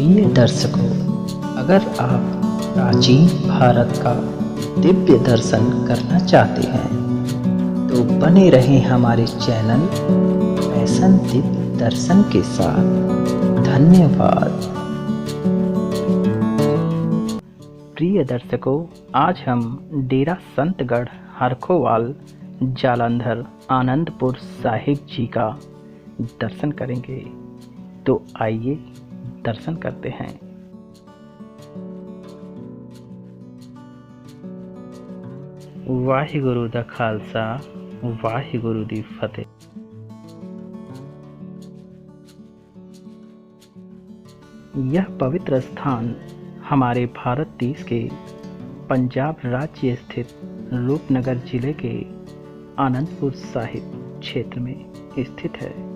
प्रिय दर्शकों, अगर आप प्राचीन भारत का दिव्य दर्शन करना चाहते हैं तो बने रहें हमारे चैनल फैशन दिव्य दर्शन के साथ। धन्यवाद। प्रिय दर्शकों, आज हम डेरा संतगढ़ हरखोवाल जालंधर आनंदपुर साहिब जी का दर्शन करेंगे। तो आइए दर्शन करते हैं। वाहिगुरु दा खालसा, वाहिगुरु दी फतेह। यह पवित्र स्थान हमारे भारत देश के पंजाब राज्य स्थित रूपनगर जिले के आनंदपुर साहिब क्षेत्र में स्थित है।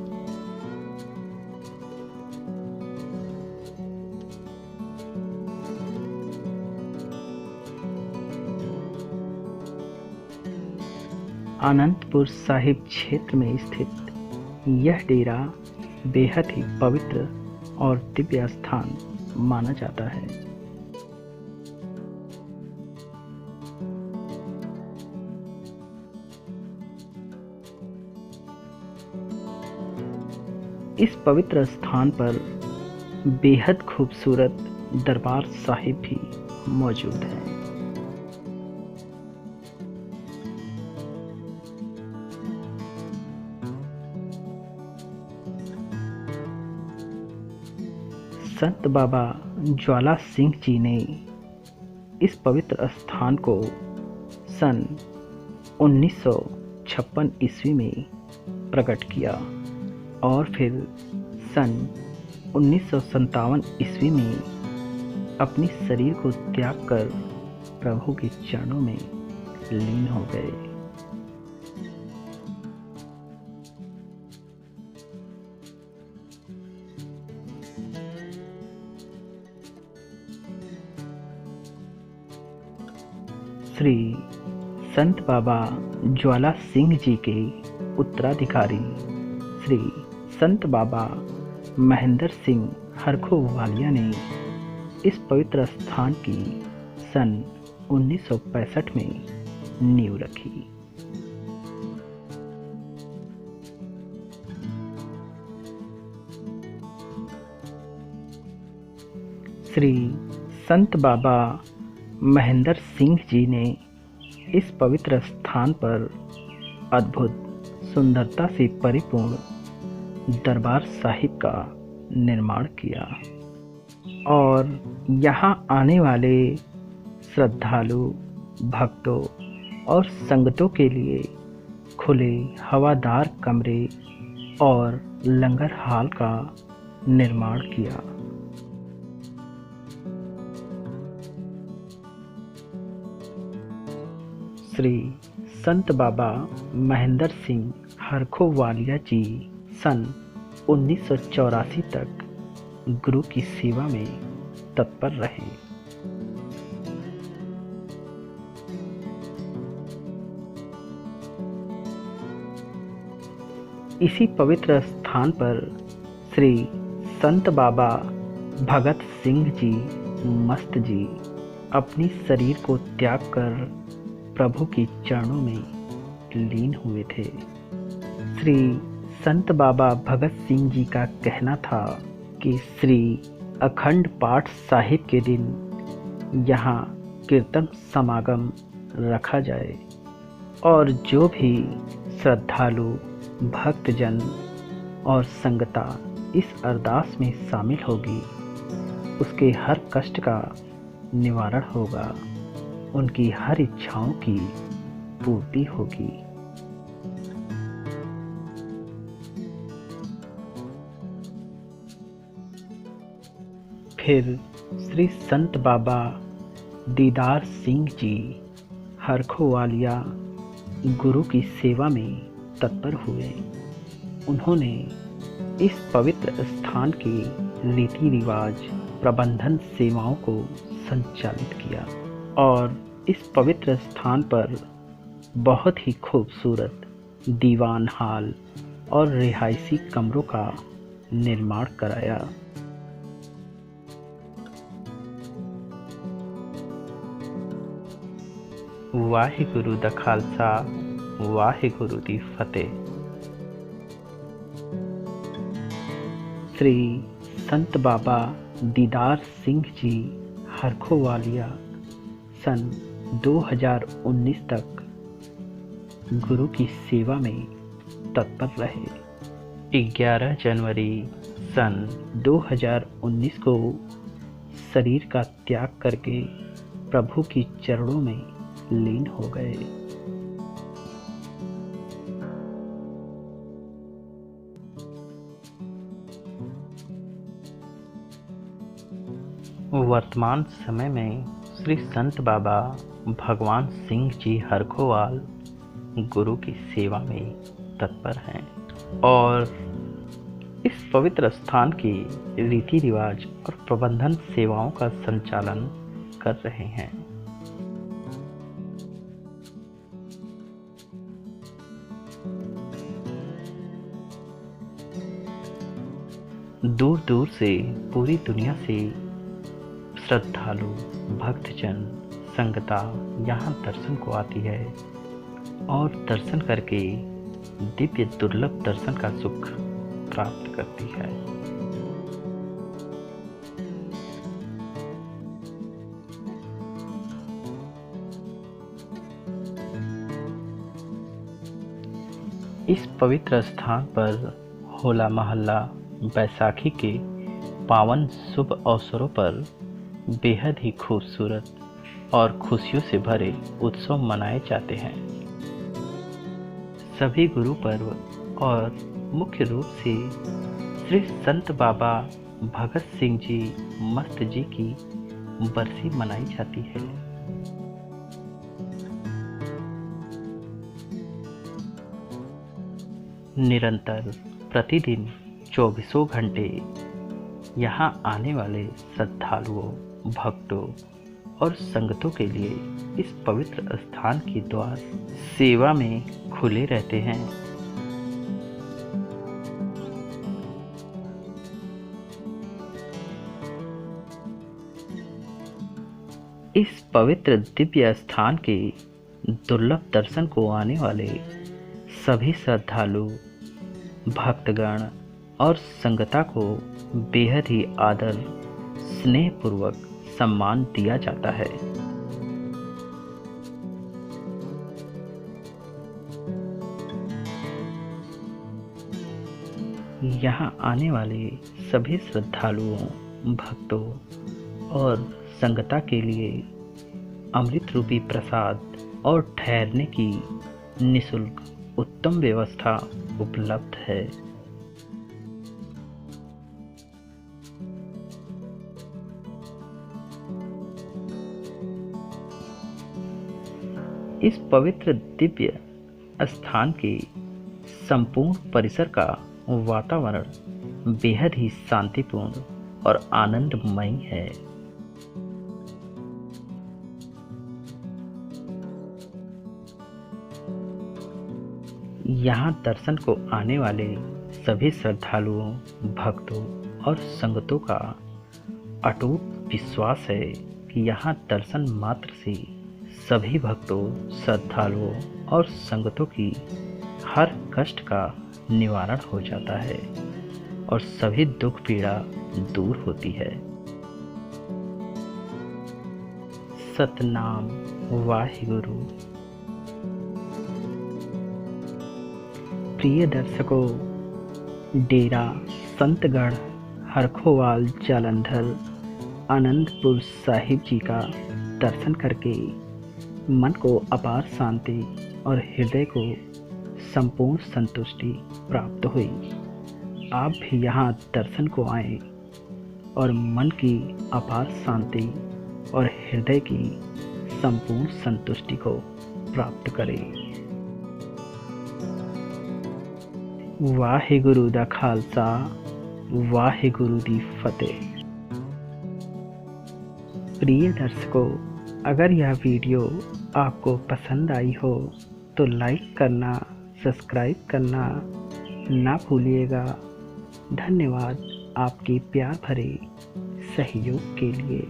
आनंदपुर साहिब क्षेत्र में स्थित यह डेरा बेहद ही पवित्र और दिव्य स्थान माना जाता है। इस पवित्र स्थान पर बेहद खूबसूरत दरबार साहिब भी मौजूद है। संत बाबा ज्वाला सिंह जी ने इस पवित्र स्थान को सन 1956 ईस्वी में प्रकट किया और फिर सन 1957 ईस्वी में अपने शरीर को त्याग कर प्रभु के चरणों में लीन हो गए। श्री संत बाबा ज्वाला सिंह जी के उत्तराधिकारी श्री संत बाबा महेंद्र सिंह हरखोवालिया ने इस पवित्र स्थान की सन 1965 में नींव रखी। श्री संत बाबा महेंद्र सिंह जी ने इस पवित्र स्थान पर अद्भुत सुंदरता से परिपूर्ण दरबार साहिब का निर्माण किया और यहाँ आने वाले श्रद्धालु भक्तों और संगतों के लिए खुले हवादार कमरे और लंगर हाल का निर्माण किया। श्री संत बाबा महेंद्र सिंह हरखोवालिया जी सन 1984 तक गुरु की सेवा में तत्पर रहे। इसी पवित्र स्थान पर श्री संत बाबा भगत सिंह जी मस्त जी अपनी शरीर को त्याग कर प्रभु के चरणों में लीन हुए थे। श्री संत बाबा भगत सिंह जी का कहना था कि श्री अखंड पाठ साहिब के दिन यहाँ कीर्तन समागम रखा जाए और जो भी श्रद्धालु भक्तजन और संगता इस अरदास में शामिल होगी उसके हर कष्ट का निवारण होगा, उनकी हर इच्छाओं की पूर्ति होगी। फिर श्री संत बाबा दीदार सिंह जी हरखोवालिया गुरु की सेवा में तत्पर हुए। उन्होंने इस पवित्र स्थान के रीति रिवाज प्रबंधन सेवाओं को संचालित किया और इस पवित्र स्थान पर बहुत ही खूबसूरत दीवान हाल और रिहायशी कमरों का निर्माण कराया। ਵਾਹਿਗੁਰੂ ਦਾ ਖਾਲਸਾ ਵਾਹਿਗੁਰੂ ਦੀ ਫਤਿਹ। श्री संत बाबा दीदार सिंह जी हरखोवालिया सन 2019 तक गुरु की सेवा में तत्पर रहे। 11 जनवरी सन 2019 को शरीर का त्याग करके प्रभु की चरणों में लीन हो गए। वर्तमान समय में श्री संत बाबा भगवान सिंह जी हरखोवाल गुरु की सेवा में तत्पर हैं और इस पवित्र स्थान की रीति रिवाज और प्रबंधन सेवाओं का संचालन कर रहे हैं। दूर दूर से पूरी दुनिया से श्रद्धालु भक्तजन संगता यहाँ दर्शन को आती है और दर्शन करके दिव्य दुर्लभ दर्शन का सुख प्राप्त करती है। इस पवित्र स्थान पर होला मोहल्ला बैसाखी के पावन शुभ अवसरों पर बेहद ही खूबसूरत और खुशियों से भरे उत्सव मनाए जाते हैं। सभी गुरु पर्व और मुख्य रूप से श्री संत बाबा भगत सिंह जी मस्त जी की बरसी मनाई जाती है। निरंतर प्रतिदिन 24 घंटे यहाँ आने वाले श्रद्धालुओं भक्तों और संगतों के लिए इस पवित्र स्थान के द्वार सेवा में खुले रहते हैं। इस पवित्र दिव्य स्थान के दुर्लभ दर्शन को आने वाले सभी श्रद्धालु भक्तगण और संगता को बेहद ही आदर स्नेहपूर्वक सम्मान दिया जाता है। यहाँ आने वाले सभी श्रद्धालुओं भक्तों और संगता के लिए अमृत रूपी प्रसाद और ठहरने की निःशुल्क उत्तम व्यवस्था उपलब्ध है। इस पवित्र दिव्य स्थान के संपूर्ण परिसर का वातावरण बेहद ही शांतिपूर्ण और आनंदमय है। यहाँ दर्शन को आने वाले सभी श्रद्धालुओं भक्तों और संगतों का अटूट विश्वास है कि यहाँ दर्शन मात्र से सभी भक्तों श्रद्धालुओं और संगतों की हर कष्ट का निवारण हो जाता है और सभी दुख पीड़ा दूर होती है। सतनाम वाहिगुरु। प्रिय दर्शकों, डेरा संतगढ़ हरखोवाल जालंधर आनंदपुर साहिब जी का दर्शन करके मन को अपार शांति और हृदय को संपूर्ण संतुष्टि प्राप्त हुई। आप भी यहाँ दर्शन को आएं और मन की अपार शांति और हृदय की संपूर्ण संतुष्टि को प्राप्त करें। वाहिगुरु दा खालसा वाहिगुरु दी फतेह। प्रिय दर्शकों, अगर यह वीडियो आपको पसंद आई हो तो लाइक करना सब्सक्राइब करना ना भूलिएगा। धन्यवाद आपके प्यार भरे सहयोग के लिए।